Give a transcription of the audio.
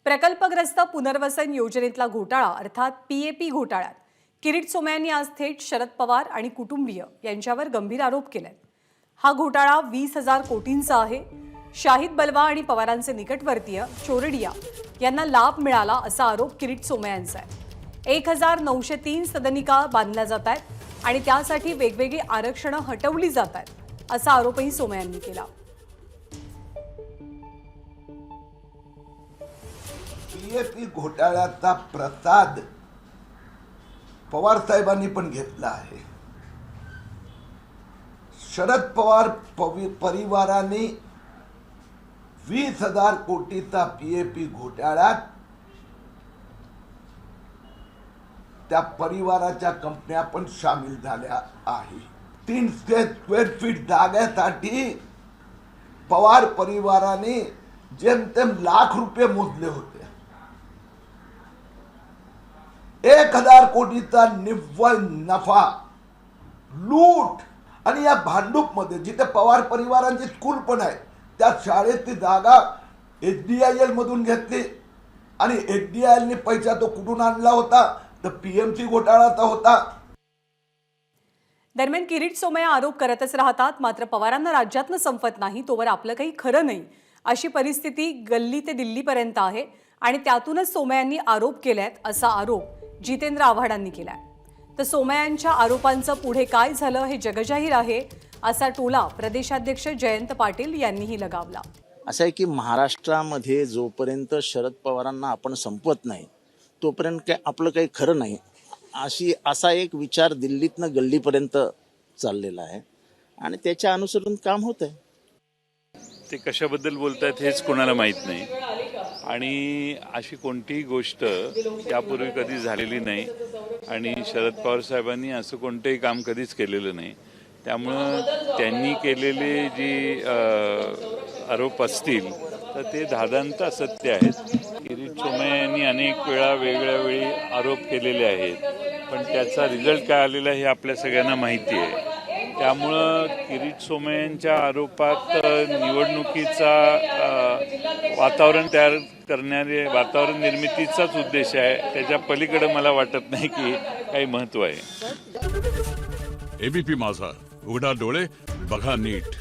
प्रकल्पग्रस्त पुनर्वसन योजनेतला घोटाळा अर्थात पीएपी घोटाळ्यात किरीट सोमय्यांनी आज थेट शरद पवार आणि कुटुंबीय यांच्यावर गंभीर आरोप केले। हा घोटाळा 20,000 कोटींचा आहे। शाहिद बलवा आणि पवारांचे निकटवर्तीय चोरडिया यांना लाभ मिळाला असा आरोप किरीट सोमय्यांचा आहे। 1903 सदनिका बांधल्या जात आहेत आणि त्यासाठी वेगवेगळी आरक्षणं हटवली जात आहेत असा आरोपही सोमय्यांनी केला। पीएपी घोटाळ्याचा प्रसाद पवार साहेबांनी पण घेतला आहे। शरद पवार परिवाराने 20,000 कोटीचा पीएपी घोटाळ्यात त्या परिवाराच्या कंपन्या पण सामील झाल्या आहे। 300 स्क्वेअर फीट जागेसाठी पवार परिवाराने जेमतेम लाख रुपये मोजले होते। 1,000 कोटीचा निव्वळ नफा लूट आणि या भांडूप मध्ये जिथे पवार परिवारांची स्कूल पण आहे त्या शाळेची जागा एचडीआयएल मधून घेतली आणि एचडीआयएल ने पैसा तो कुठून आणला होता तर पीएमसी घोटाळाचा होता। दरम्यान किरीट सोमय्या आरोप करतच राहतात, मात्र पवारांना राज्यातनं संपत नाही तोवर आपलं काही खरं नाही अशी परिस्थिती गल्ली ते दिल्लीपर्यंत आहे आणि त्यातूनच सोमय्यांनी आरोप केलेत असा आरोप जितेंद्र आव्हाडांनी केलाय। तर सोमय्यांच्या आरोपांचं पुढे काय झालं हे जगजाहीर आहे असा टोला प्रदेशाध्यक्ष जयंत पाटील यांनीही लगावला। असं आहे की महाराष्ट्रामध्ये जोपर्यंत शरद पवारांना आपण संपवत नाही तोपर्यंत काय आपलं काही खरं नाही असा एक विचार दिल्लीतनं गल्लीपर्यंत चाललेला आहे आणि त्याच्या अनुसरून काम होत आहे। ते कशाबद्दल बोलतायत हेच कोणाला माहीत नाही आणि अशी कोणतीही गोष्ट यापूर्वी कधी झालेली नाही आणि शरद पवार साहेबांनी असं कोणतंही काम कधीच केलेलं नाही। त्यामुळं त्यांनी केलेले जी आरोप असतील तर ते धादांत असत्य आहेत। किरीट सोमय्या यांनी अनेक वेळा वेगळ्या वेळी आरोप केलेले आहेत पण त्याचा रिझल्ट काय आलेला हे आपल्या सगळ्यांना माहिती आहे। त्यामुळं किरीट सोमय्यांच्या आरोपात निवडणुकीचा वातावरण तयार करणारे वातावरण निर्मितीचाच उद्देश आहे। त्याच्या पलीकडे मला वाटत नाही की काही महत्त्व आहे। एबीपी माझा, उघडा डोळे बघा नीट।